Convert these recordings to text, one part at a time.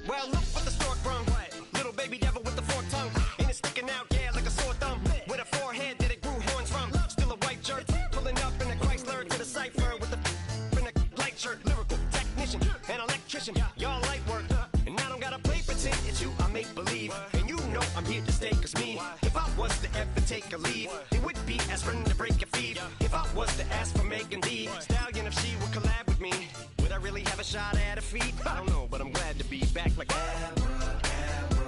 Well, look what the stork brung. Little baby devil with the forked tongue. And it's sticking out, yeah, like a sore thumb. With a forehead that it grew horns from. Still a white jerk, pulling up in a Chrysler to the cipher with the in a light shirt. Lyrical technician, an electrician. Y'all light work. And I don't gotta play pretend. It's you, I make believe. And you know I'm here to stay, cause me, if I was to ever take a leave, it would be aspirin to break your feet. If I was to ask for Megan Thee Stallion, if she would collab with me, would I really have a shot at her feet? I don't know, but I'm glad to be back like abracadabra.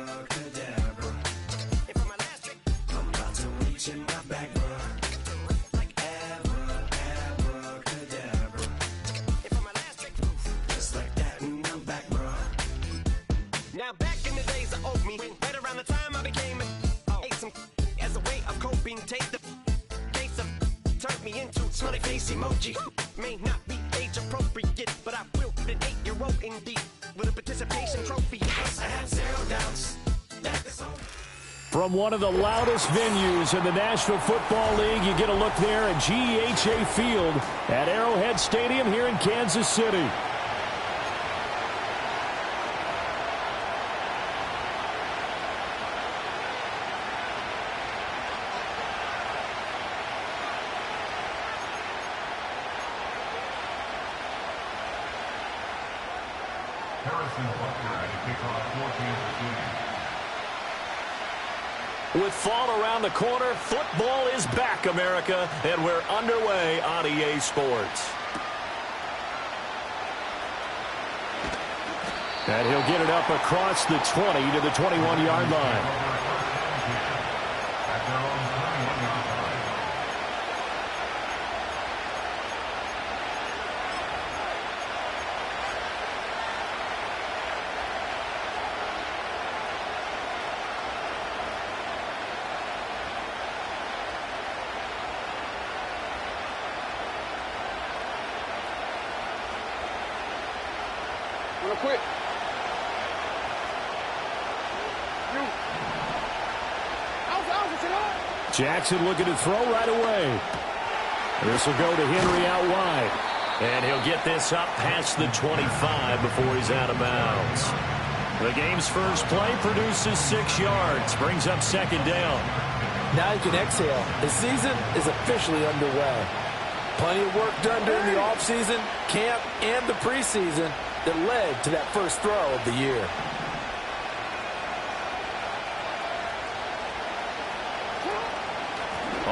And for my last trick, I'm about to reach in my back, bro. Like abracadabra. And for my last trick, just like that, and I'm back, bro. Now back in the days of old me, right around the time I became ate some as a way of coping. Take the case of turned me into smiley face emoji. May not be age appropriate, but I will put an 8-year-old indeed with a participation trophy. Yes, I have zero doubts that the song. From one of the loudest venues in the National Football League, you get a look there at GEHA Field at Arrowhead Stadium here in Kansas City. With fall around the corner, football is back, America, and we're underway on EA Sports. And he'll get it up across the 20 to the 21-yard line. Quick. Jackson looking to throw right away. This will go to Henry out wide. And he'll get this up past the 25 before he's out of bounds. The game's first play produces 6 yards. Brings up second down. Now you can exhale. The season is officially underway. Plenty of work done during the offseason, camp, and the preseason that led to that first throw of the year.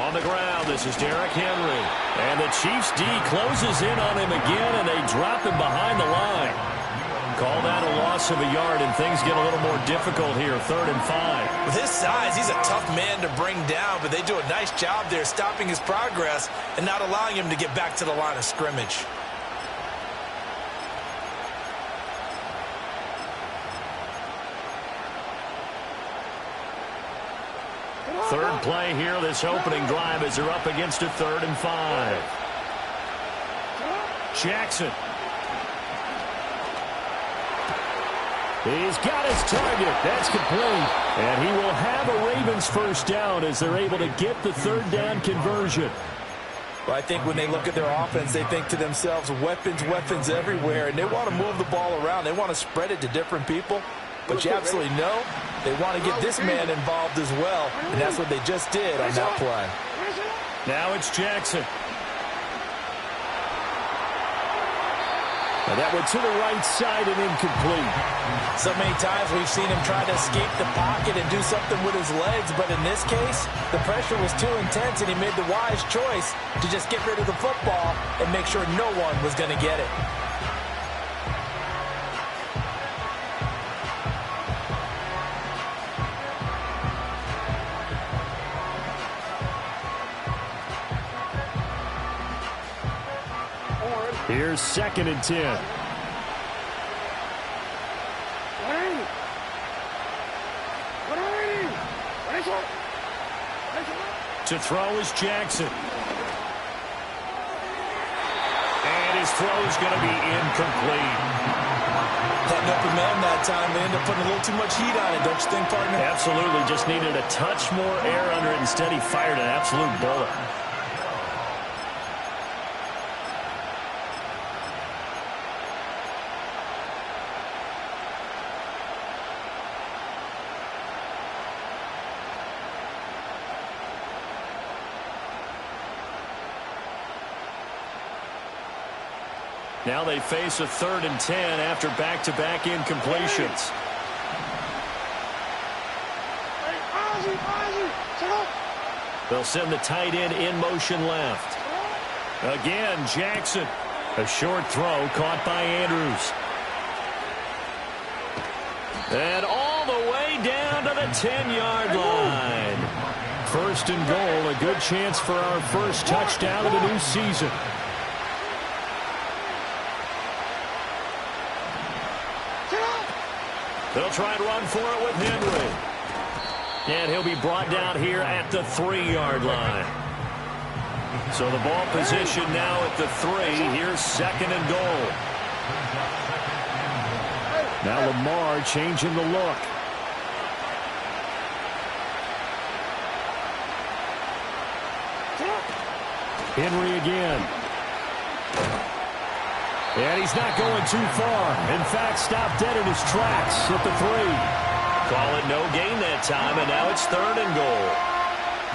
On the ground, this is Derrick Henry. And the Chiefs D closes in on him again, and they drop him behind the line. Call that a loss of a yard, and things get a little more difficult here, 3rd and 5. With his size, he's a tough man to bring down, but they do a nice job there stopping his progress and not allowing him to get back to the line of scrimmage. Third play here, this opening drive as they're up against a 3rd and 5. Jackson. He's got his target. That's complete. And he will have a Ravens first down as they're able to get the 3rd down conversion. Well, I think when they look at their offense, they think to themselves, weapons, weapons everywhere, and they want to move the ball around. They want to spread it to different people. But you absolutely know they want to get this man involved as well, and that's what they just did on that play. Now it's Jackson. And that one to the right side and incomplete. So many times we've seen him try to escape the pocket and do something with his legs, but in this case, the pressure was too intense, and he made the wise choice to just get rid of the football and make sure no one was going to get it. Here's 2nd and 10. To throw is Jackson. And his throw is going to be incomplete. Cutting up the man that time, they end up putting a little too much heat on it, don't you think, partner? Absolutely. Just needed a touch more air under it. Instead, he fired an absolute bullet. Now they face a 3rd and 10 after back-to-back incompletions. They'll send the tight end in motion left. Again, Jackson. A short throw caught by Andrews. And all the way down to the 10-yard line. 1st and goal, a good chance for our first touchdown of the new season. They'll try and run for it with Henry. And he'll be brought down here at the 3-yard line. So the ball position now at the 3. Here's 2nd and goal. Now Lamar changing the look. Henry again. And he's not going too far. In fact, stopped dead in his tracks at the 3. Call it no gain that time, and now it's 3rd and goal.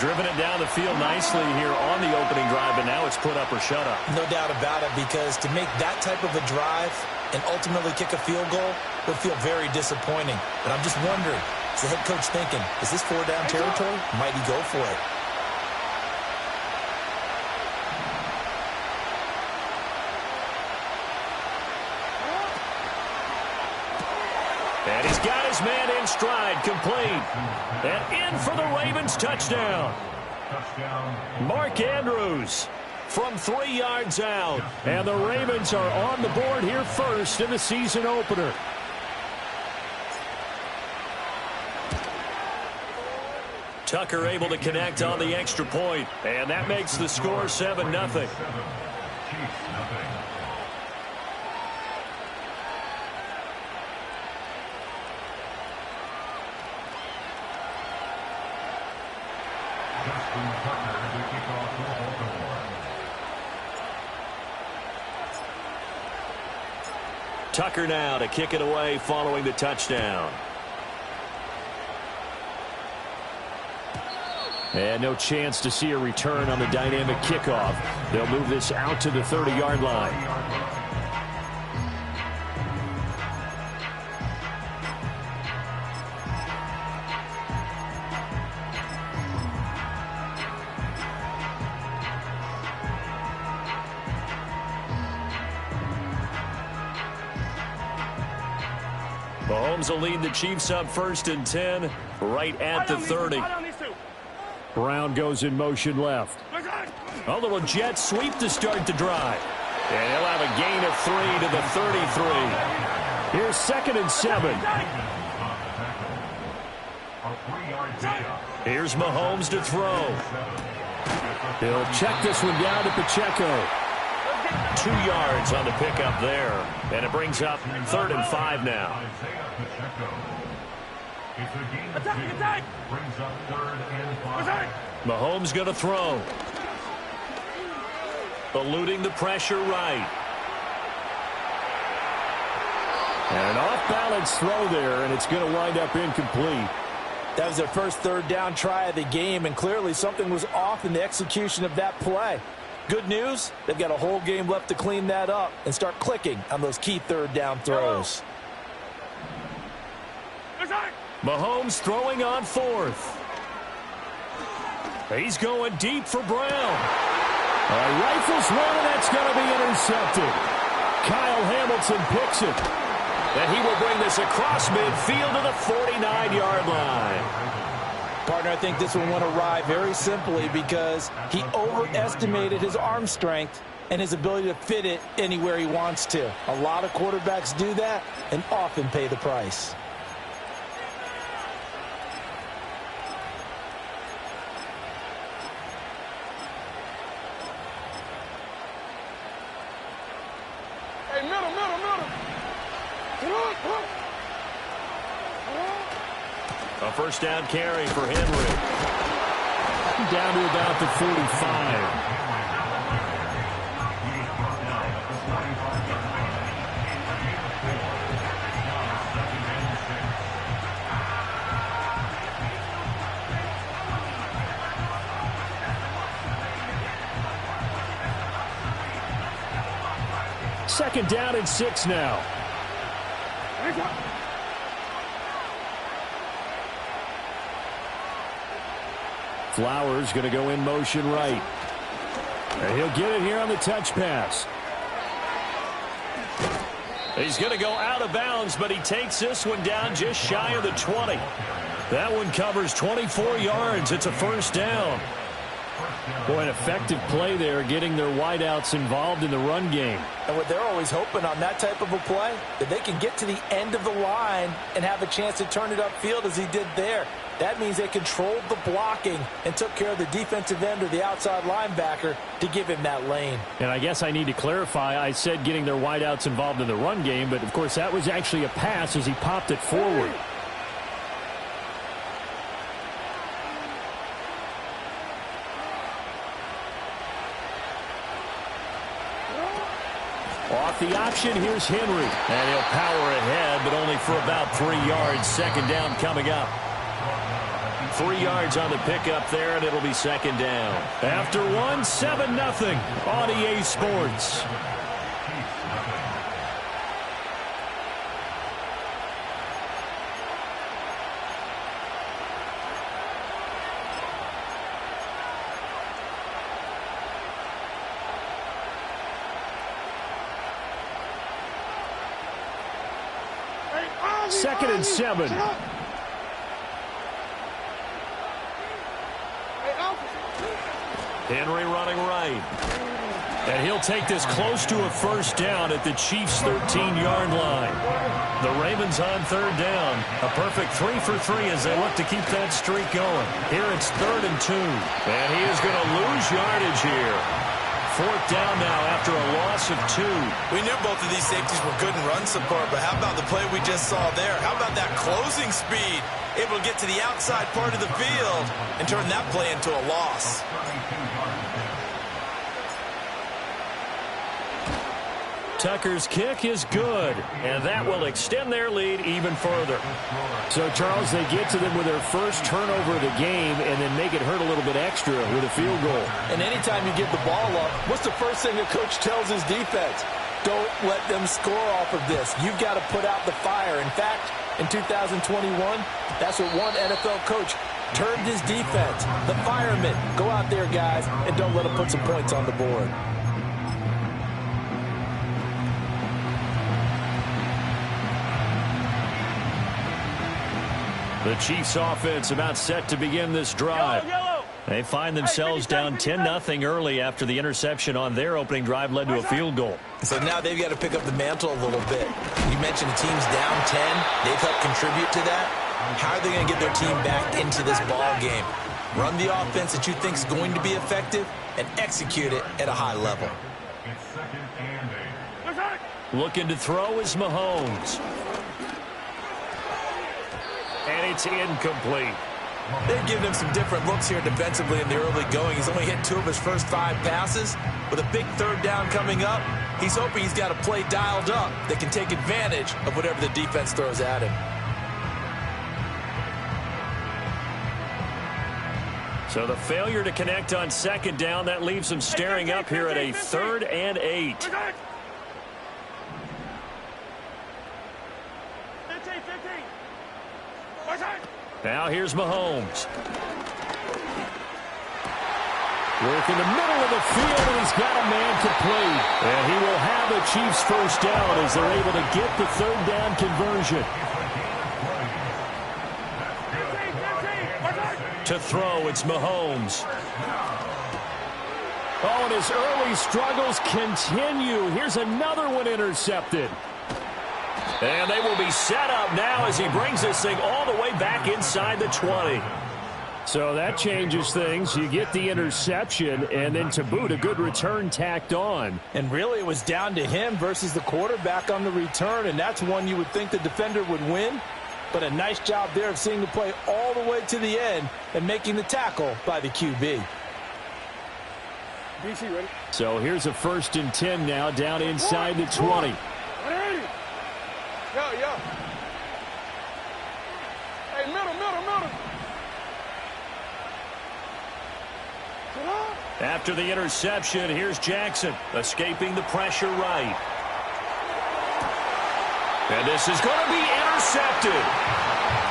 Driven it down the field nicely here on the opening drive, but now it's put up or shut up. No doubt about it, because to make that type of a drive and ultimately kick a field goal would feel very disappointing. But I'm just wondering, is the head coach thinking, is this 4-down territory? Might he go for it? And he's got his man in stride, complete. And in for the Ravens touchdown. Mark Andrews from 3 yards out. And the Ravens are on the board here first in the season opener. Tucker able to connect on the extra point. And that makes the score 7-0. Tucker now to kick it away following the touchdown. And no chance to see a return on the dynamic kickoff. They'll move this out to the 30-yard line. Mahomes will lead the Chiefs up 1st and 10 right at the 30. Brown goes in motion left. A little jet sweep to start the drive. And he'll have a gain of 3 to the 33. Here's 2nd and 7. Here's Mahomes to throw. He'll check this one down to Pacheco. 2 yards on the pickup there. And it brings up 3rd and 5 now. Mahomes going to throw. Eluding the pressure right. And an off-balance throw there, and it's going to wind up incomplete. That was their first 3rd down try of the game, and clearly something was off in the execution of that play. Good news, they've got a whole game left to clean that up and start clicking on those key 3rd down throws. Mahomes throwing on 4th. He's going deep for Brown. Rifles one, and that's going to be intercepted. Kyle Hamilton picks it. And he will bring this across midfield to the 49-yard line. Partner, I think this one went awry very simply because he overestimated his arm strength and his ability to fit it anywhere he wants to. A lot of quarterbacks do that and often pay the price. A first down carry for Henry. Down to about the 45. 2nd down and 6 now. Flowers going to go in motion right. And he'll get it here on the touch pass. He's going to go out of bounds, but he takes this one down just shy of the 20. That one covers 24 yards. It's a 1st down. Boy, an effective play there, getting their wideouts involved in the run game. And what they're always hoping on that type of a play, that they can get to the end of the line and have a chance to turn it upfield as he did there. That means they controlled the blocking and took care of the defensive end or the outside linebacker to give him that lane. And I guess I need to clarify, I said getting their wideouts involved in the run game, but of course that was actually a pass as he popped it forward. Off the option, here's Henry. And he'll power ahead, but only for about 3 yards. 2nd down coming up. 3 yards on the pickup there, and it'll be 2nd down. After 7-0 on EA Sports. Second and 7. Henry running right. And he'll take this close to a 1st down at the Chiefs' 13-yard line. The Ravens on 3rd down. A perfect 3 for 3 as they look to keep that streak going. Here it's 3rd and 2. And he is going to lose yardage here. 4th down now after a loss of 2. We knew both of these safeties were good in run support, but how about the play we just saw there? How about that closing speed? Able to get to the outside part of the field and turn that play into a loss. Tucker's kick is good, and that will extend their lead even further. So, Charles, they get to them with their first turnover of the game and then make it hurt a little bit extra with a field goal. And anytime you give the ball up, what's the first thing a coach tells his defense? Don't let them score off of this. You've got to put out the fire. In fact, in 2021, that's what one NFL coach termed his defense. The firemen. Go out there, guys, and don't let them put some points on the board. The Chiefs offense about set to begin this drive. They find themselves down 10-0 early after the interception on their opening drive led to a field goal. So now they've got to pick up the mantle a little bit. You mentioned the team's down 10. They've helped contribute to that. How are they going to get their team back into this ball game? Run the offense that you think is going to be effective and execute it at a high level. Looking to throw is Mahomes. And it's incomplete. They've given him some different looks here defensively in the early going. He's only hit 2 of his first 5 passes. With a big 3rd down coming up, he's hoping he's got a play dialed up that can take advantage of whatever the defense throws at him. So the failure to connect on 2nd down, that leaves them staring up here at a 3rd and 8. Now here's Mahomes. Work in the middle of the field, and he's got a man complete. And he will have the Chiefs' 1st down as they're able to get the 3rd down conversion. To throw, it's Mahomes. Oh, and his early struggles continue. Here's another one intercepted. And they will be set up now as he brings this thing all the way back inside the 20. So that changes things. You get the interception, and then to boot, a good return tacked on. And really, it was down to him versus the quarterback on the return, and that's one you would think the defender would win. But a nice job there of seeing the play all the way to the end and making the tackle by the QB. DC, ready? So here's a 1st and 10 now, down inside the 20. Yo. Hey, middle. After the interception, here's Jackson, escaping the pressure right. And this is going to be intercepted.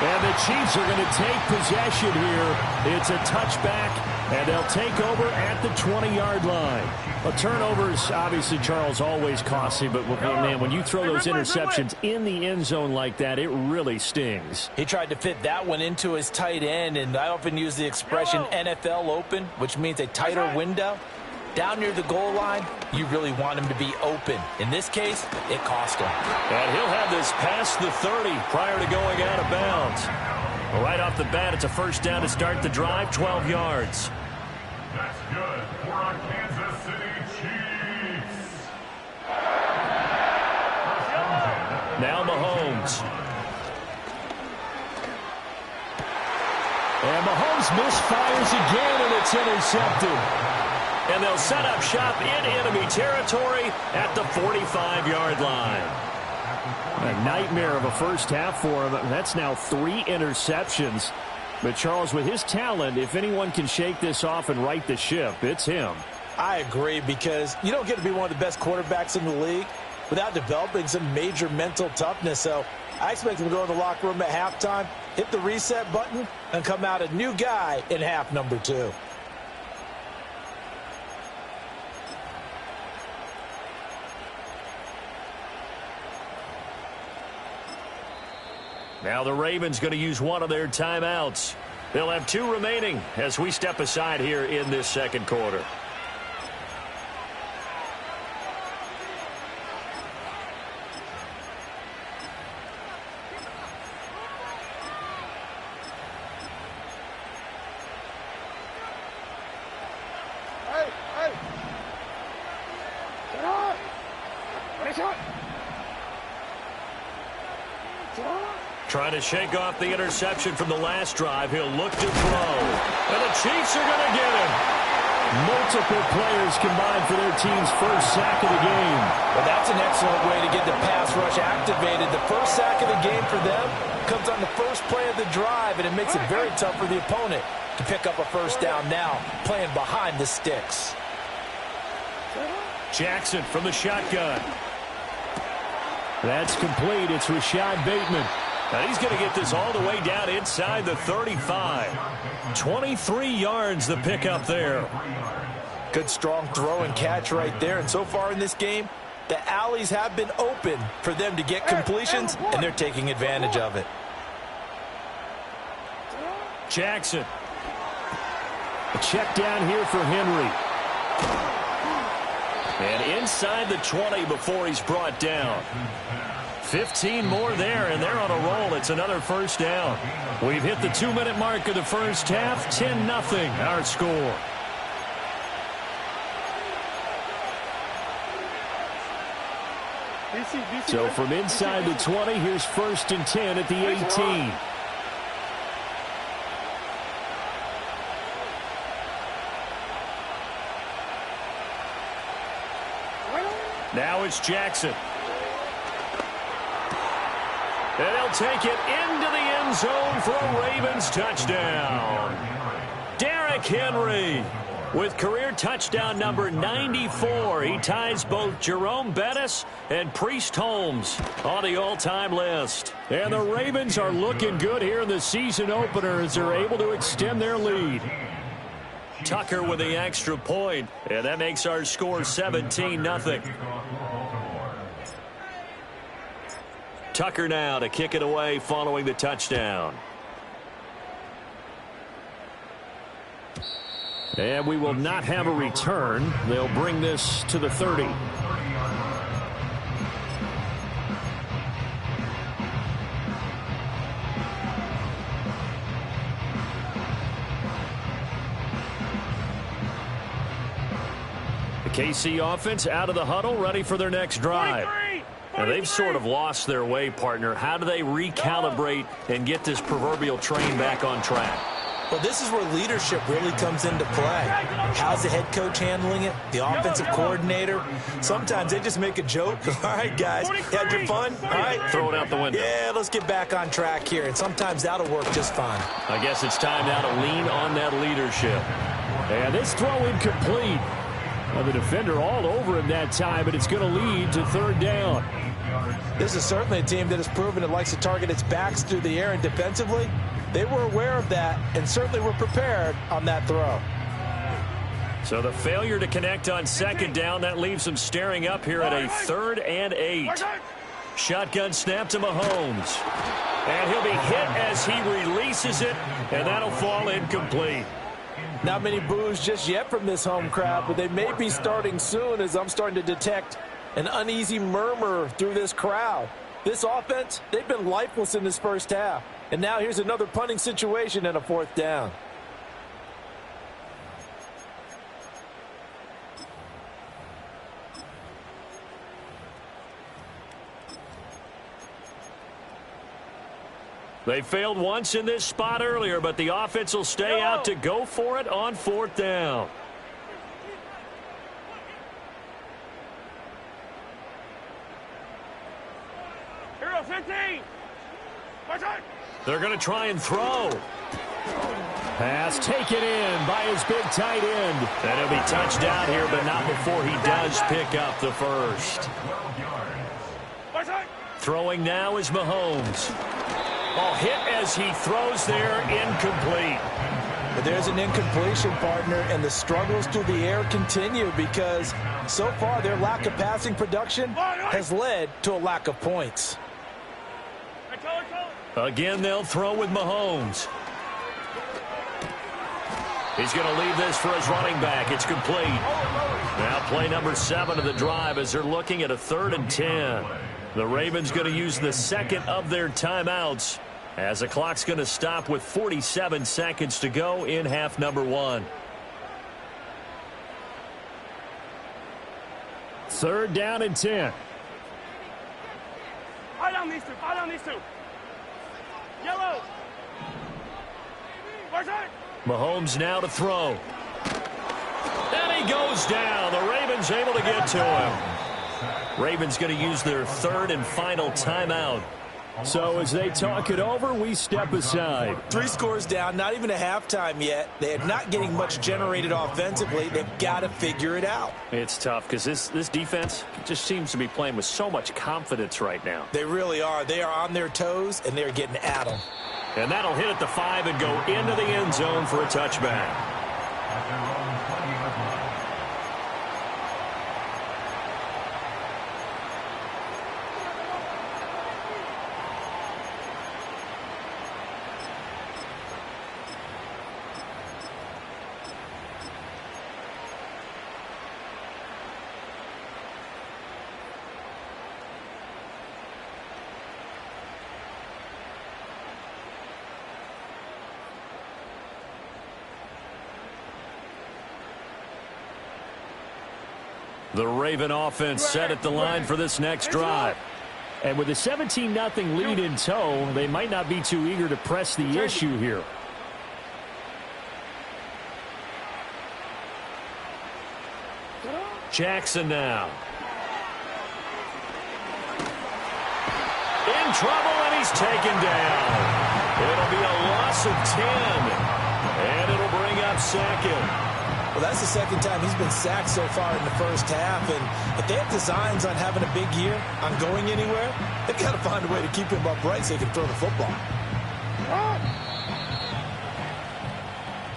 And the Chiefs are going to take possession here. It's a touchback, and they'll take over at the 20-yard line. Well, turnovers, obviously, Charles, always costly, but, man, when you throw those interceptions in the end zone like that, it really stings. He tried to fit that one into his tight end, and I often use the expression NFL open, which means a tighter window. Down near the goal line, you really want him to be open. In this case, it cost him. And he'll have this past the 30 prior to going out of bounds. Well, right off the bat, it's a first down to start the drive, 12 yards. That's good for our Kansas City Chiefs. Now Mahomes. And Mahomes misfires again, and it's intercepted. And they'll set up shop in enemy territory at the 45-yard line. A nightmare of a first half for him. That's now 3 interceptions. But, Charles, with his talent, if anyone can shake this off and right the ship, it's him. I agree, because you don't get to be one of the best quarterbacks in the league without developing some major mental toughness. So I expect him to go in the locker room at halftime, hit the reset button, and come out a new guy in half number 2. Now the Ravens going to use one of their timeouts. They'll have 2 remaining as we step aside here in this second quarter. Hey! Get on! Get on! Trying to shake off the interception from the last drive. He'll look to throw. And the Chiefs are going to get him. Multiple players combined for their team's first sack of the game. Well, that's an excellent way to get the pass rush activated. The first sack of the game for them comes on the first play of the drive, and it makes it very tough for the opponent to pick up a first down now, playing behind the sticks. Jackson from the shotgun. That's complete. It's Rashad Bateman. And he's going to get this all the way down inside the 35. 23 yards the pickup there. Good strong throw and catch right there. And so far in this game, the alleys have been open for them to get completions, and they're taking advantage of it. Jackson. A check down here for Henry. And inside the 20 before he's brought down. 15 more there, and they're on a roll. It's another first down. We've hit the 2-minute mark of the first half. 10-0 our score. So from inside the 20, here's 1st and 10 at the 18. Now it's Jackson. And they'll take it into the end zone for a Ravens touchdown. Derrick Henry with career touchdown number 94. He ties both Jerome Bettis and Priest Holmes on the all-time list. And the Ravens are looking good here in the season opener as they're able to extend their lead. Tucker with the extra point, and that makes our score 17-0. Tucker now to kick it away following the touchdown. And we will not have a return. They'll bring this to the 30. The KC offense out of the huddle, ready for their next drive. And they've sort of lost their way, partner. How do they recalibrate and get this proverbial train back on track? Well, this is where leadership really comes into play. How's the head coach handling it? The offensive coordinator? Sometimes they just make a joke. All right, guys, had your fun? All right. Throw it out the window. Yeah, let's get back on track here. And sometimes that'll work just fine. I guess it's time now to lean on that leadership. And this throw incomplete. Well, the defender all over him that time, but it's going to lead to 3rd down. This is certainly a team that has proven it likes to target its backs through the air, and defensively, they were aware of that and certainly were prepared on that throw. So the failure to connect on second down, that leaves them staring up here at a 3rd and 8. Shotgun snap to Mahomes. And he'll be hit as he releases it, and that'll fall incomplete. Not many boos just yet from this home crowd, but they may be starting soon as I'm starting to detect an uneasy murmur through this crowd. This offense, they've been lifeless in this first half. And now here's another punting situation and a 4th down. They failed once in this spot earlier, but the offense will stay out to go for it on 4th down. Hero 15. They're going to try and throw. Pass taken in by his big tight end. And he'll be touched down here, but not before he does pick up the first. Throwing now is Mahomes. Oh, hit as he throws there, incomplete. But there's an incompletion, partner, and the struggles through the air continue because so far their lack of passing production has led to a lack of points. Again, they'll throw with Mahomes. He's going to leave this for his running back. It's complete. Now play number 7 of the drive as they're looking at a 3rd and 10. The Ravens going to use the second of their timeouts as the clock's going to stop with 47 seconds to go in half number 1. 3rd down and 10. Eye down these two. Eye down these two. Yellow. Mahomes now to throw. And he goes down. The Ravens able to get to him. Ravens going to use their 3rd and final timeout. So as they talk it over, we step aside. 3 scores down, not even a halftime yet. They are not getting much generated offensively. They've got to figure it out. It's tough because this defense just seems to be playing with so much confidence right now. They really are. They are on their toes, and they're getting at them. And that'll hit at the 5 and go into the end zone for a touchback. The Raven offense set at the line for this next drive. And with a 17-0 lead in tow, they might not be too eager to press the issue here. Jackson now. In trouble, and he's taken down. It'll be a loss of 10. And it'll bring up 2nd. Well, that's the 2nd time he's been sacked so far in the first half. And if they have designs on having a big year, on going anywhere, they've got to find a way to keep him upright so he can throw the football.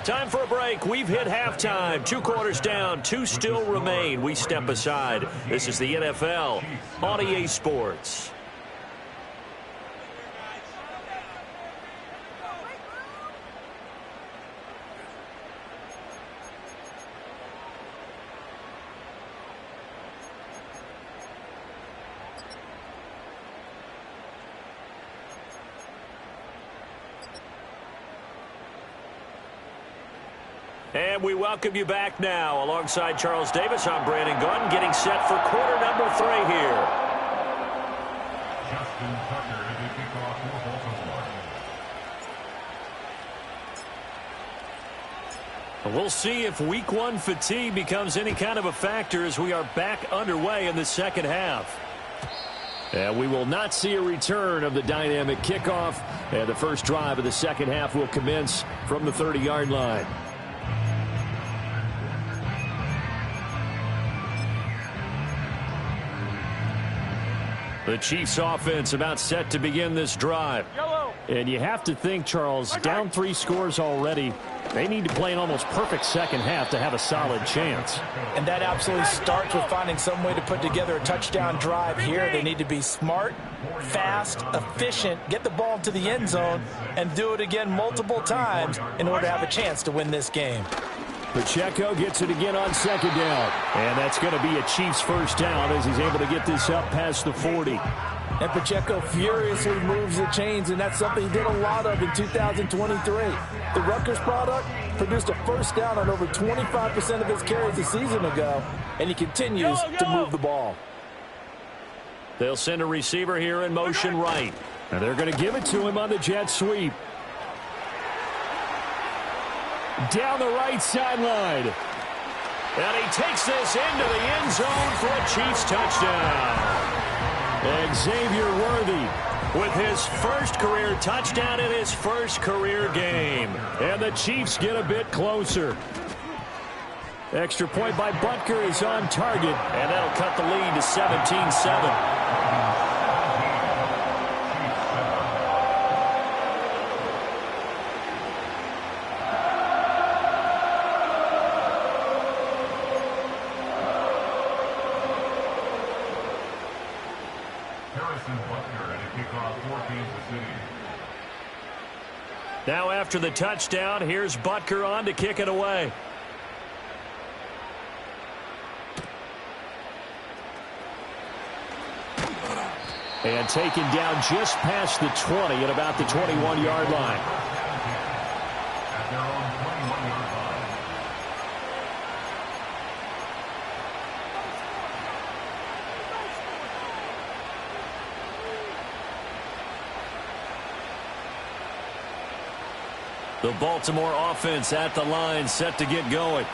Time for a break. We've hit halftime. 2 quarters down. 2 still remain. We step aside. This is the NFL on EA Sports. And we welcome you back now. Alongside Charles Davis, I'm Brandon Gaudin, getting set for quarter number 3 here. Justin Tucker to the kickoff for Baltimore. We'll see if week 1 fatigue becomes any kind of a factor as we are back underway in the second half. And we will not see a return of the dynamic kickoff. And the first drive of the second half will commence from the 30-yard line. The Chiefs offense about set to begin this drive. And you have to think, Charles, down 3 scores already. They need to play an almost perfect second half to have a solid chance. And that absolutely starts with finding some way to put together a touchdown drive here. They need to be smart, fast, efficient, get the ball to the end zone, and do it again multiple times in order to have a chance to win this game. Pacheco gets it again on second down. And that's going to be a Chiefs first down as he's able to get this up past the 40. And Pacheco furiously moves the chains, and that's something he did a lot of in 2023. The Rutgers product produced a first down on over 25% of his carries a season ago, and he continues to move the ball. They'll send a receiver here in motion right. And they're going to give it to him on the jet sweep. Down the right sideline. And he takes this into the end zone for a Chiefs touchdown. Xavier Worthy with his first career touchdown in his first career game. And the Chiefs get a bit closer. Extra point by Butker is on target. And that'll cut the lead to 17-7. Now after the touchdown, here's Butker on to kick it away. And taken down just past the 20 at about the 21-yard line. At their own 21-yard line. The Baltimore offense at the line, set to get going.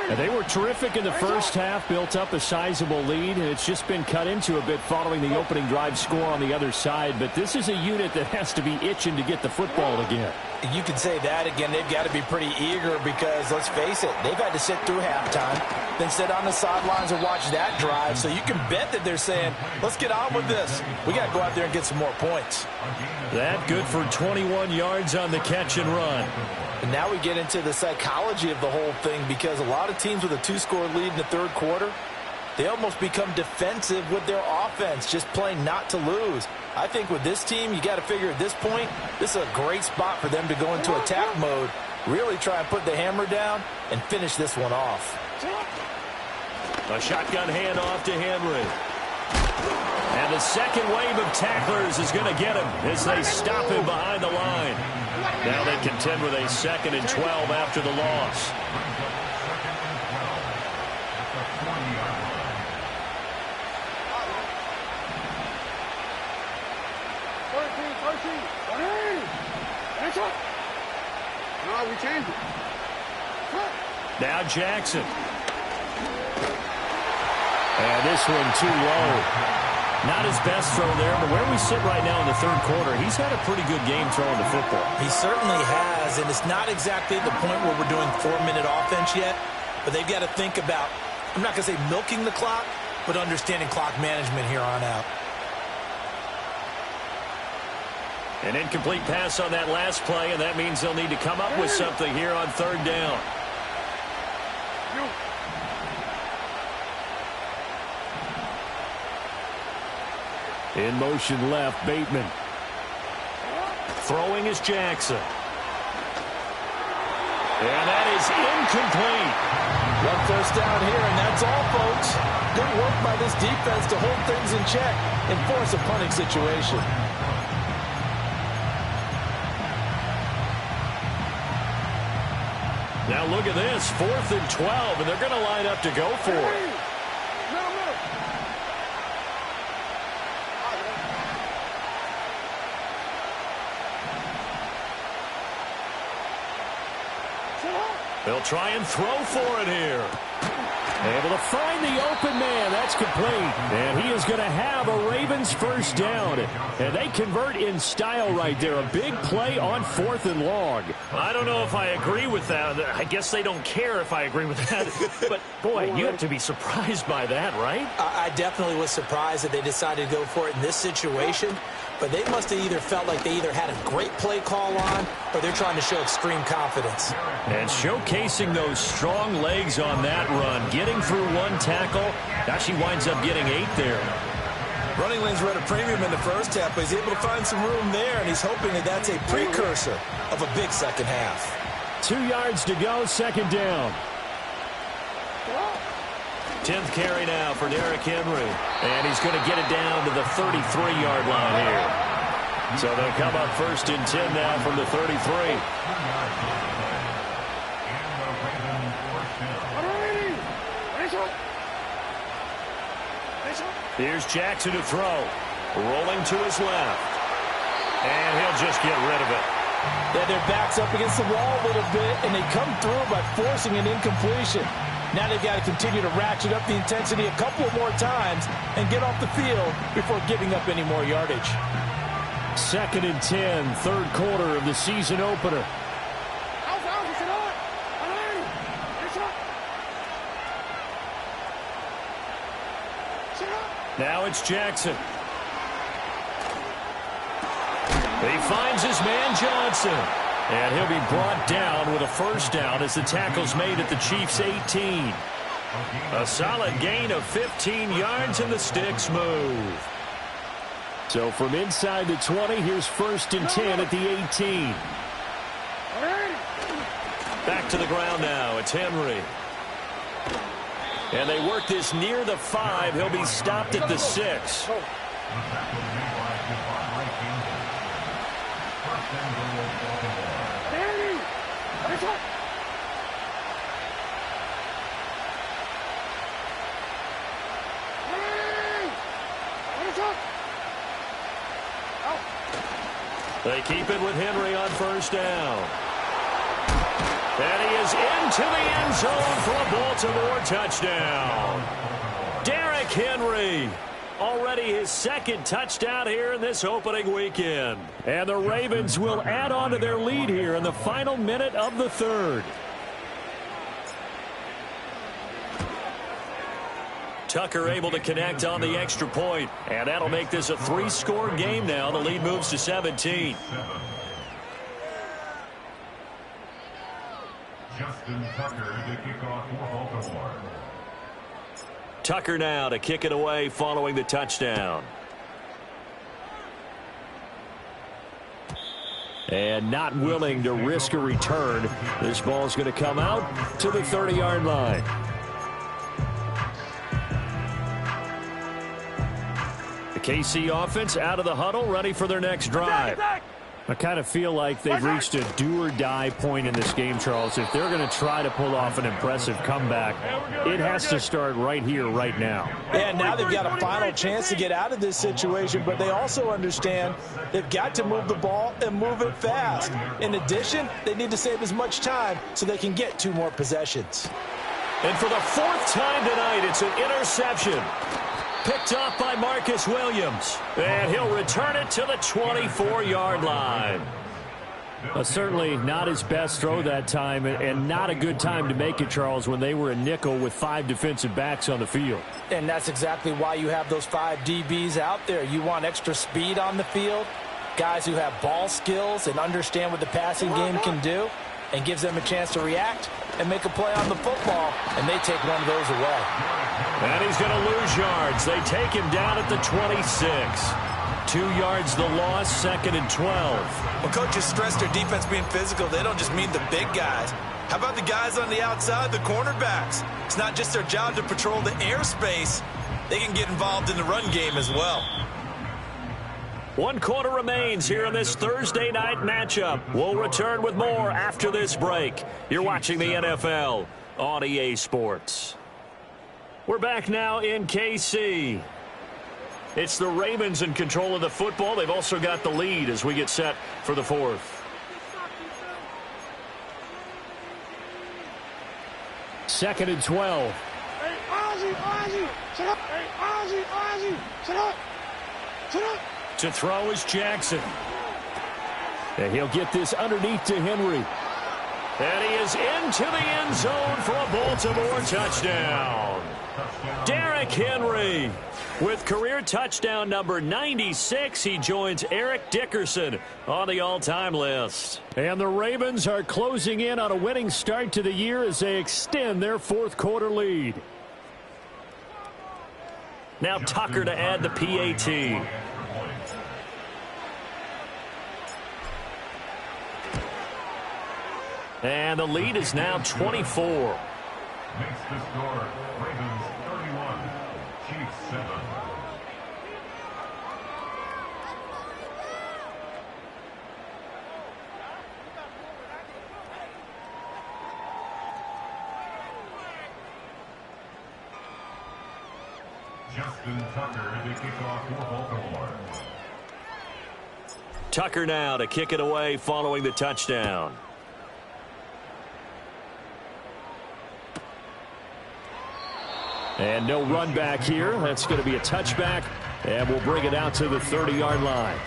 And they were terrific in the first half, built up a sizable lead, and it's just been cut into a bit following the opening drive score on the other side. But this is a unit that has to be itching to get the football again. You could say that again. They've got to be pretty eager because, let's face it, they've had to sit through halftime, then sit on the sidelines and watch that drive. So you can bet that they're saying, let's get on with this. We got to go out there and get some more points. That good for 21 yards on the catch and run. And now we get into the psychology of the whole thing because a lot of teams with a 2-score lead in the third quarter, they almost become defensive with their offense, just playing not to lose. I think with this team, you got to figure at this point, this is a great spot for them to go into attack mode, really try and put the hammer down and finish this one off. A shotgun handoff to Henry. And the second wave of tacklers is going to get him as they stop him behind the line. Now they contend with a 2nd and 12 after the loss. Now Jackson. And this one too low. Not his best throw there, but where we sit right now in the third quarter, he's had a pretty good game throwing the football. He certainly has, and it's not exactly the point where we're doing 4-minute offense yet, but they've got to think about, I'm not going to say milking the clock, but understanding clock management here on out. An incomplete pass on that last play, and that means they'll need to come up with something here on third down. In motion left, Bateman. Throwing is Jackson. And that is incomplete. One first down here, and that's all, folks. Good work by this defense to hold things in check and force a punting situation. Now look at this, 4th and 12, and they're going to line up to go for it. They'll try and throw for it here. Able to find the open man. That's complete. And he is going to have a Ravens first down. And they convert in style right there. A big play on 4th and long. I don't know if I agree with that. I guess they don't care if I agree with that. But, boy, you have to be surprised by that, right? I definitely was surprised that they decided to go for it in this situation. But they must have either felt like they either had a great play call on or they're trying to show extreme confidence. And showcasing those strong legs on that run. Getting through one tackle. Actually winds up getting 8 there. Running lanes were at a premium in the first half, but he's able to find some room there, and he's hoping that that's a precursor of a big second half. 2 yards to go, second down. 10th carry now for Derrick Henry. And he's going to get it down to the 33-yard line here. So they'll come up 1st and 10 now from the 33. Here's Jackson to throw. Rolling to his left. And he'll just get rid of it. Yeah, their back's up against the wall a little bit, and they come through by forcing an incompletion. Now they've got to continue to ratchet up the intensity a couple more times and get off the field before giving up any more yardage. 2nd and 10, third quarter of the season opener. Now it's Jackson. He finds his man Johnson. And he'll be brought down with a first down as the tackle's made at the Chiefs' 18. A solid gain of 15 yards and the sticks move. So from inside the 20, here's 1st and 10 at the 18. Back to the ground now. It's Henry. And they work this near the 5. He'll be stopped at the 6. They keep it with Henry on first down. And he is into the end zone for a Baltimore touchdown. Derrick Henry, already his 2nd touchdown here in this opening weekend. And the Ravens will add on to their lead here in the final minute of the 3rd. Tucker able to connect on the extra point, and that'll make this a 3-score game now. The lead moves to 17. Justin Tucker to kick off for Baltimore. Tucker now to kick it away following the touchdown. And not willing to risk a return. This ball's going to come out to the 30-yard line. The KC offense out of the huddle, ready for their next drive. I kind of feel like they've reached a do-or-die point in this game, Charles. If they're going to try to pull off an impressive comeback, it has to start right here, right now. Yeah, now they've got a final chance to get out of this situation, but they also understand they've got to move the ball and move it fast. In addition, they need to save as much time so they can get 2 more possessions. And for the 4th time tonight, it's an interception. Picked up by Marcus Williams. And he'll return it to the 24-yard line. Certainly not his best throw that time, and not a good time to make it, Charles, when they were a nickel with 5 defensive backs on the field. And that's exactly why you have those 5 DBs out there. You want extra speed on the field, guys who have ball skills and understand what the passing game can do, and gives them a chance to react and make a play on the football, and they take one of those away. And he's going to lose yards. They take him down at the 26. 2 yards the loss, 2nd and 12. Well, coaches stress their defense being physical. They don't just mean the big guys. How about the guys on the outside, the cornerbacks? It's not just their job to patrol the airspace. They can get involved in the run game as well. 1 quarter remains here in this Thursday night matchup. We'll return with more after this break. You're watching the NFL on EA Sports. We're back now in KC. It's the Ravens in control of the football. They've also got the lead as we get set for the 4th. Second and 12. To throw is Jackson. And he'll get this underneath to Henry. And he is into the end zone for a Baltimore touchdown. Derrick Henry with career touchdown number 96. He joins Eric Dickerson on the all-time list. And the Ravens are closing in on a winning start to the year as they extend their fourth quarter lead. Now Tucker to add the PAT. And the lead is now 24. Makes the score Ravens 31, Chiefs 7. Justin Tucker to kick off for Baltimore. Tucker now to kick it away following the touchdown. And no run back here. That's going to be a touchback. And we'll bring it out to the 30-yard line.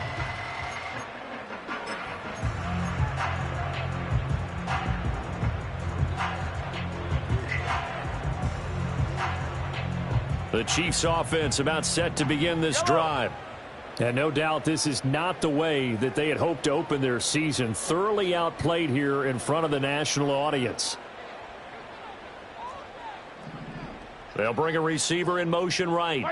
The Chiefs offense about set to begin this drive. And no doubt this is not the way that they had hoped to open their season. Thoroughly outplayed here in front of the national audience. They'll bring a receiver in motion right.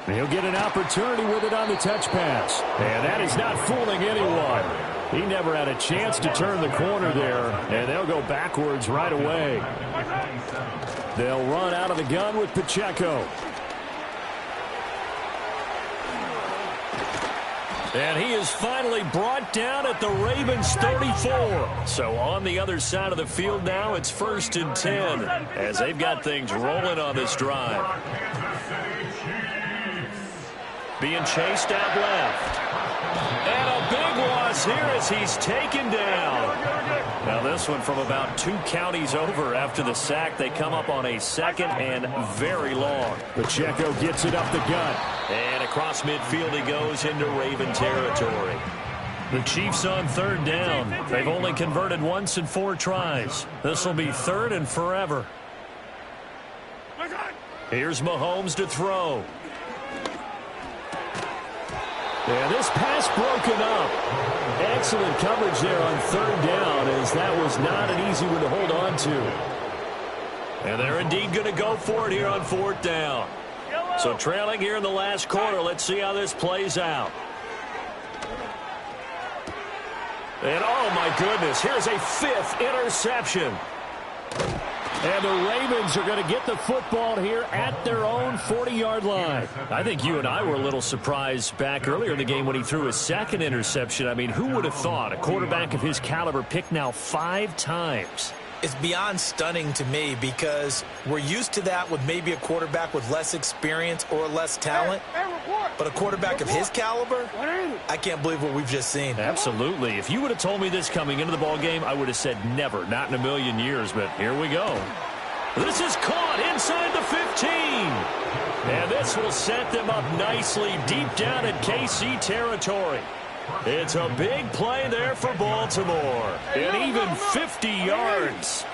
He'll get an opportunity with it on the touch pass. And that is not fooling anyone. He never had a chance to turn the corner there. And they'll go backwards right away. They'll run out of the gun with Pacheco. And he is finally brought down at the Ravens 34. So on the other side of the field now, it's 1st and 10 as they've got things rolling on this drive. Being chased out left. And a big loss here as he's taken down. Now this one from about 2 counties over after the sack. They come up on a 2nd and very long. Pacheco gets it up the gut. And across midfield he goes into Raven territory. The Chiefs on 3rd down. They've only converted once in 4 tries. This will be 3rd and forever. Here's Mahomes to throw. And this pass broken up. Excellent coverage there on 3rd down, as that was not an easy one to hold on to. And they're indeed going to go for it here on 4th down. So trailing here in the last quarter. Let's see how this plays out. And oh my goodness, here's a 5th interception. And the Ravens are going to get the football here at their own 40-yard line. I think you and I were a little surprised back earlier in the game when he threw his 2nd interception. I mean, who would have thought a quarterback of his caliber picked now 5 times? It's beyond stunning to me because we're used to that with maybe a quarterback with less experience or less talent. But a quarterback of his caliber, I can't believe what we've just seen. Absolutely. If you would have told me this coming into the ball game, I would have said never, not in a million years. But here we go. This is caught inside the 15. And this will set them up nicely deep down in KC territory. It's a big play there for Baltimore. And even 50 yards.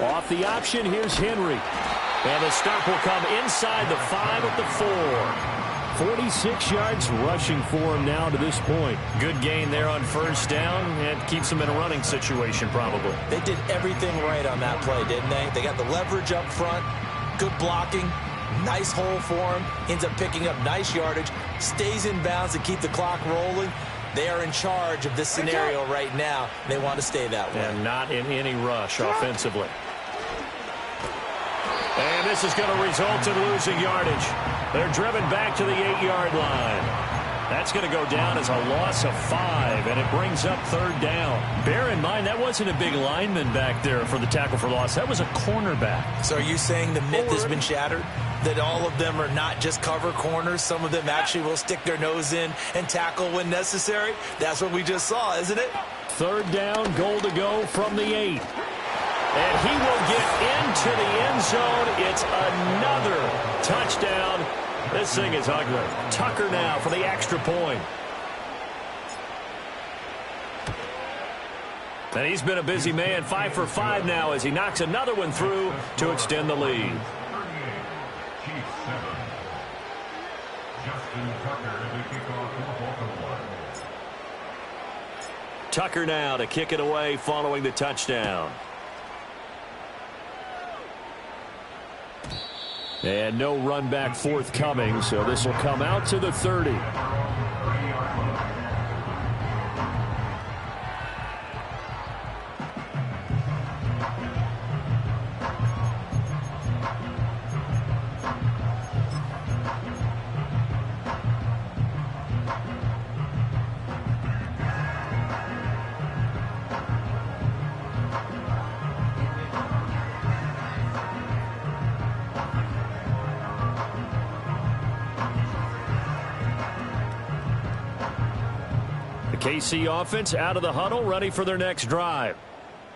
Off the option, here's Henry. And the stop will come inside the 5 at the 4. 46 yards rushing for him now to this point. Good gain there on 1st down. And keeps them in a running situation probably. They did everything right on that play, didn't they? They got the leverage up front, good blocking, nice hole for him, ends up picking up nice yardage, stays in bounds to keep the clock rolling. They are in charge of this scenario right now. They want to stay that way. And not in any rush offensively. And this is going to result in losing yardage. They're driven back to the 8-yard line. That's going to go down as a loss of 5, and it brings up 3rd down. Bear in mind, that wasn't a big lineman back there for the tackle for loss. That was a cornerback. So are you saying the myth has been shattered? that all of them are not just cover corners. Some of them actually will stick their nose in and tackle when necessary. That's what we just saw, isn't it? Third down, goal to go from the 8. And he will get into the end zone. It's another touchdown. This thing is ugly. Tucker now for the extra point. And he's been a busy man, 5 for 5 now as he knocks another one through to extend the lead. Tucker now to kick it away following the touchdown. And no run back forthcoming, so this will come out to the 30. KC offense out of the huddle, ready for their next drive.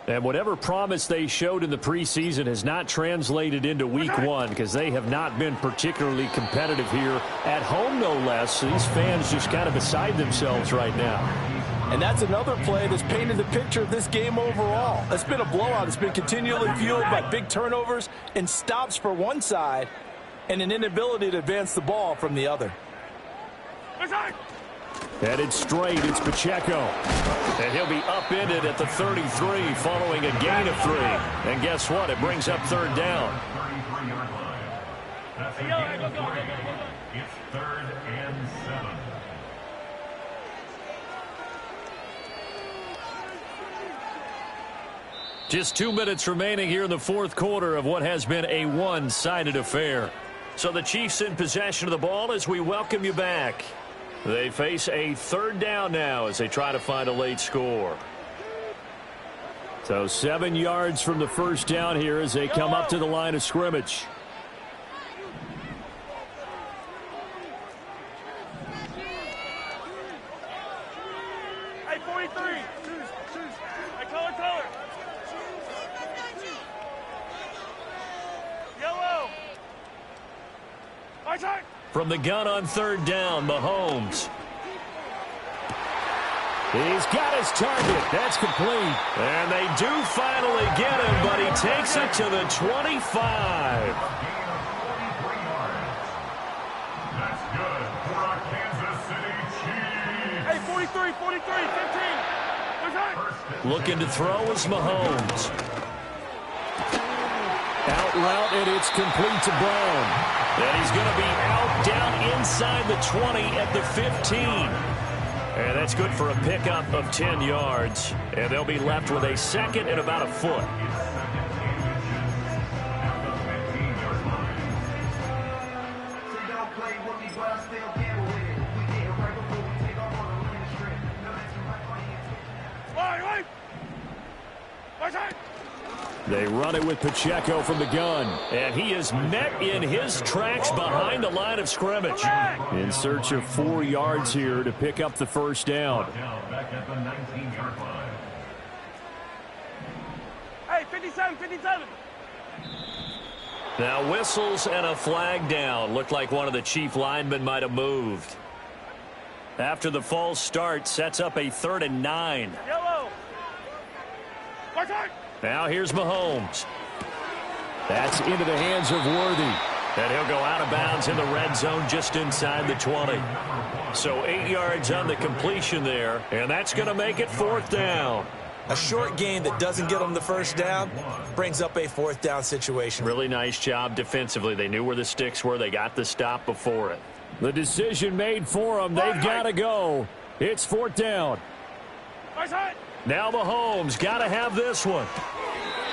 And whatever promise they showed in the preseason has not translated into week 1 because they have not been particularly competitive here at home, no less. So these fans just kind of beside themselves right now. And that's another play that's painted the picture of this game overall. It's been a blowout. It's been continually fueled by big turnovers and stops for one side and an inability to advance the ball from the other. Headed straight, it's Pacheco. And he'll be upended at the 33 following a gain of 3. And guess what? It brings up third down. It's 3rd and 7. Just 2 minutes remaining here in the fourth quarter of what has been a one-sided affair. So the Chiefs in possession of the ball as we welcome you back. They face a third down now as they try to find a late score. So 7 yards from the first down here as they come up to the line of scrimmage. Hey, 43. Choose. Hey, color. Yellow. My turn. From the gun on third down, Mahomes. He's got his target. That's complete. And they do finally get him, but he takes it to the 25. That's good for our Kansas City Chiefs. Hey, 43, 15. Looking to throw is Mahomes. Out route, and it's complete to Brown. And he's going to be out down inside the 20 at the 15. And that's good for a pickup of 10 yards. And they'll be left with a second and about a foot. They run it with Pacheco from the gun. And he is met in his tracks behind the line of scrimmage. In search of 4 yards here to pick up the first down. Back at the 19-yard line. Hey, 57. Now whistles and a flag down. Looked like one of the Chief linemen might have moved. After the false start, sets up a 3rd and 9. Yellow. My turn. Now here's Mahomes. That's into the hands of Worthy. And he'll go out of bounds in the red zone just inside the 20. So 8 yards on the completion there. And that's going to make it 4th down. A short gain that doesn't get them the first down brings up a 4th down situation. Really nice job defensively. They knew where the sticks were. They got the stop before it. The decision made for them. They've got to go. It's 4th down. Now Mahomes got to have this one.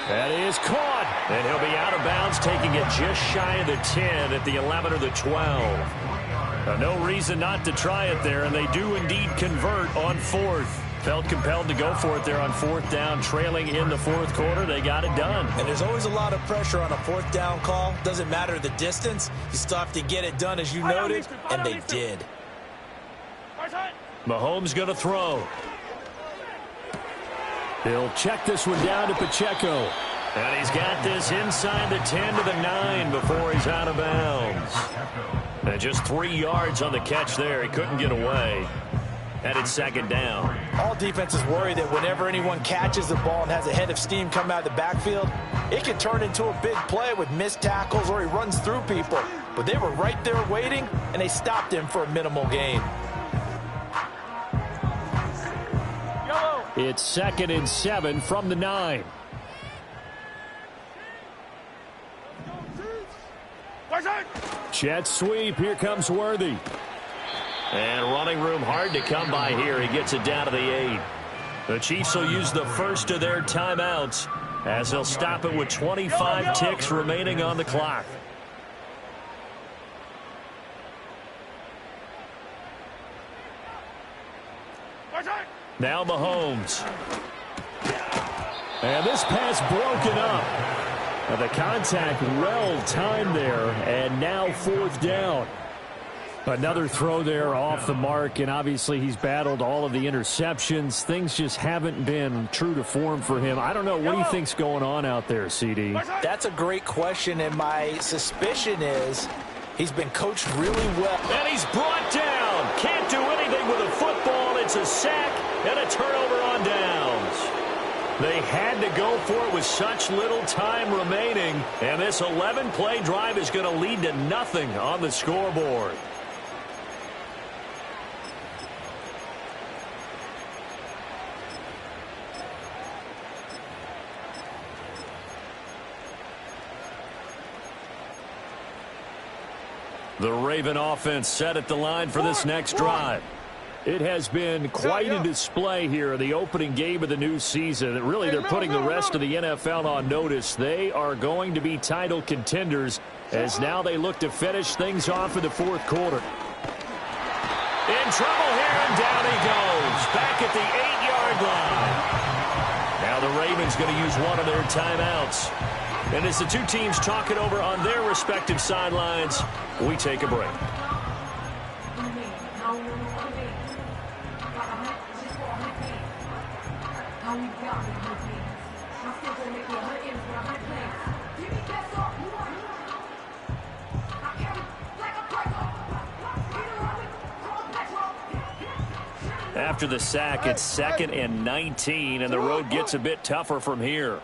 That is caught. And he'll be out of bounds, taking it just shy of the 10 at the 11 or the 12. No reason not to try it there, and they do indeed convert on 4th. Felt compelled to go for it there on fourth down, trailing in the fourth quarter. They got it done. And there's always a lot of pressure on a fourth down call. Doesn't matter the distance. You still have to get it done, as you noted, and they did. Mahomes going to throw. He'll check this one down to Pacheco. And he's got this inside the 10 to the 9 before he's out of bounds. And just 3 yards on the catch there. He couldn't get away. Headed second down. All defenses worry that whenever anyone catches the ball and has a head of steam come out of the backfield, it can turn into a big play with missed tackles or he runs through people. But they were right there waiting, and they stopped him for a minimal gain. It's 2nd and 7 from the 9. Jet sweep. Here comes Worthy. And running room hard to come by here. He gets it down to the 8. The Chiefs will use the first of their timeouts as they'll stop it with 25 ticks remaining on the clock. Now Mahomes. And this pass broken up. And the contact well timed there, and now fourth down. Another throw there off the mark, and obviously he's battled all of the interceptions. Things just haven't been true to form for him. I don't know. What do you think's going on out there, CD? That's a great question, and my suspicion is he's been coached really well. And he's brought down. Can't do anything with a football. It's a sack and a turnover on downs. They had to go for it with such little time remaining, and this 11-play drive is going to lead to nothing on the scoreboard. The Raven offense set at the line for this next drive. It has been quite a display here, the opening game of the new season. Really, they're putting the rest of the NFL on notice. They are going to be title contenders as now they look to finish things off in the fourth quarter. In trouble here, and down he goes. Back at the 8-yard line. Now the Ravens going to use one of their timeouts. And as the two teams talk it over on their respective sidelines, we take a break. After the sack, it's 2nd and 19, and the road gets a bit tougher from here.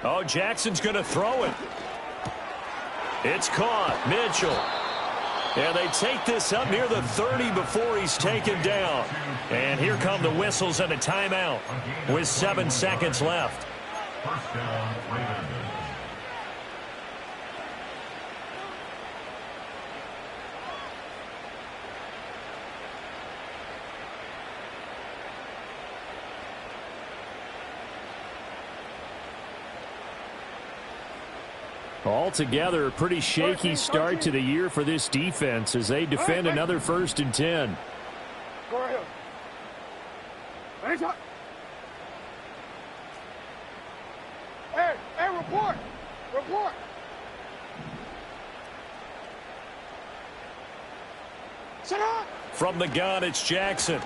Oh, Jackson's going to throw it. It's caught. Mitchell. And they take this up near the 30 before he's taken down. And here come the whistles and a timeout with 7 seconds left. First down, Ravens. Altogether, a pretty shaky start to the year for this defense as they defend another 1st and 10. Go right here. Hey, report. Report. Shut up. From the gun, it's Jackson.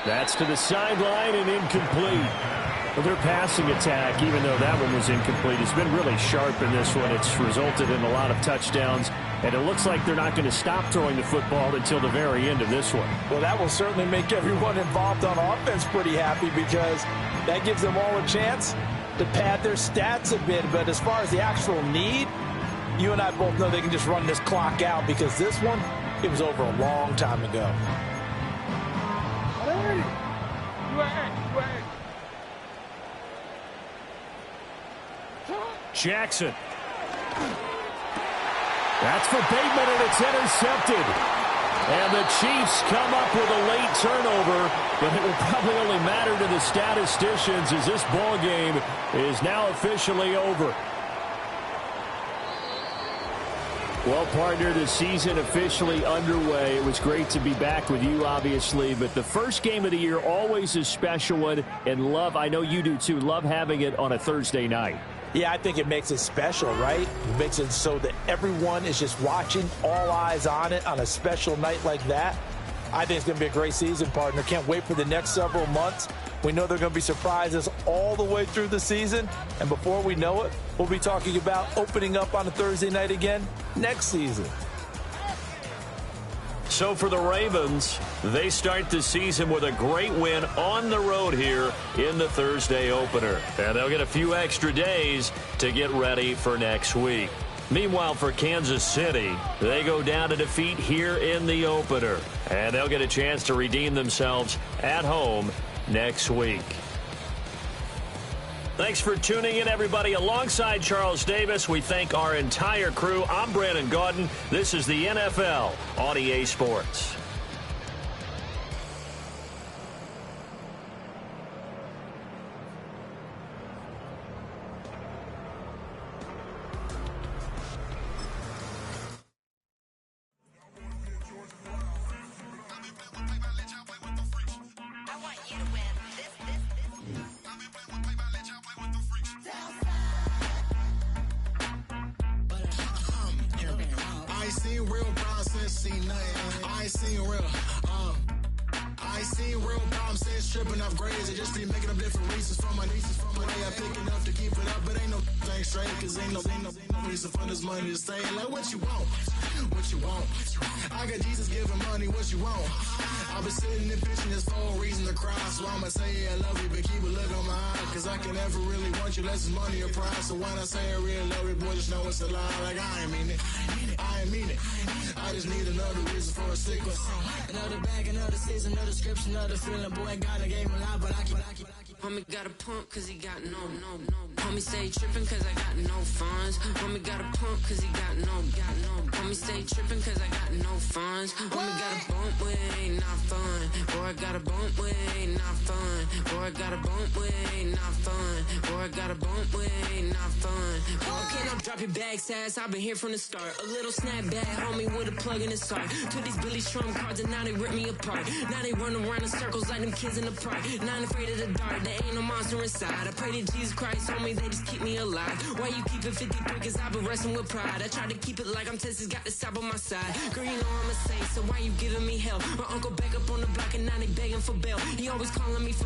That's to the sideline and incomplete. Well, their passing attack, even though that one was incomplete, has been really sharp in this one. It's resulted in a lot of touchdowns, and it looks like they're not going to stop throwing the football until the very end of this one. Well, that will certainly make everyone involved on offense pretty happy because that gives them all a chance to pad their stats a bit. But as far as the actual need, you and I both know they can just run this clock out because this one, it was over a long time ago. Jackson. That's for Bateman, and it's intercepted. And the Chiefs come up with a late turnover, but it will probably only matter to the statisticians as this ball game is now officially over. Well, partner, the season officially underway. It was great to be back with you, obviously, but the first game of the year always a special one, and I know you do too, love having it on a Thursday night. Yeah, I think it makes it special, right? It makes it so that everyone is just watching, all eyes on it on a special night like that. I think it's going to be a great season, partner. Can't wait for the next several months. We know there are going to be surprises all the way through the season. And before we know it, we'll be talking about opening up on a Thursday night again next season. So for the Ravens, they start the season with a great win on the road here in the Thursday opener. And they'll get a few extra days to get ready for next week. Meanwhile, for Kansas City, they go down to defeat here in the opener. And they'll get a chance to redeem themselves at home next week. Thanks for tuning in, everybody. Alongside Charles Davis, we thank our entire crew. I'm Brandon Gaudin. This is the NFL on EA Sports. Tripping off grades, they just be making up different reasons for my nieces. From my day, I pick it up to keep it up, but ain't no thing straight, cause ain't no reason for this money to stay. Like, what you want? What you want? I got Jesus giving money, what you want? I've been sitting and pitching this for a reason to cry, so I'ma say, yeah, I love you, but keep a look on my eye, cause I can never really want you unless it's money or pride. So when I say I really love you, boy, just know it's a lie. Like, I ain't mean it. I ain't mean it. I just need another reason for a sequence. Another bag, another season, another description, another feeling. Boy, got a game a lot, but I keep. Homie got a pump cause he got no. Homie stay trippin' cause I got no funds. Homie got a pump cause he got no. Homie stay trippin' cause I got no funds. Homie got a bump with it ain't not fun. Boy, I got a bump with it ain't not fun. Boy, I got a bump with it ain't not fun. Boy, I got a bump with it ain't not fun. Okay, now drop your bag, sass. I've been here from the start. A little snapback, homie, with a plug in his heart. Took these Billy Trump cards and now they rip me apart. Now they run around in circles like them kids in the park. Not afraid of the dark. There ain't no monster inside. I pray to Jesus Christ, homie, they just keep me alive. Why you keep it 53? Cause I've been wrestling with pride. I try to keep it like I'm Texas, got the stop on my side. Girl, you know I'm a saint, so why you giving me hell? My uncle back up on the block and now they begging for bail. He always calling me for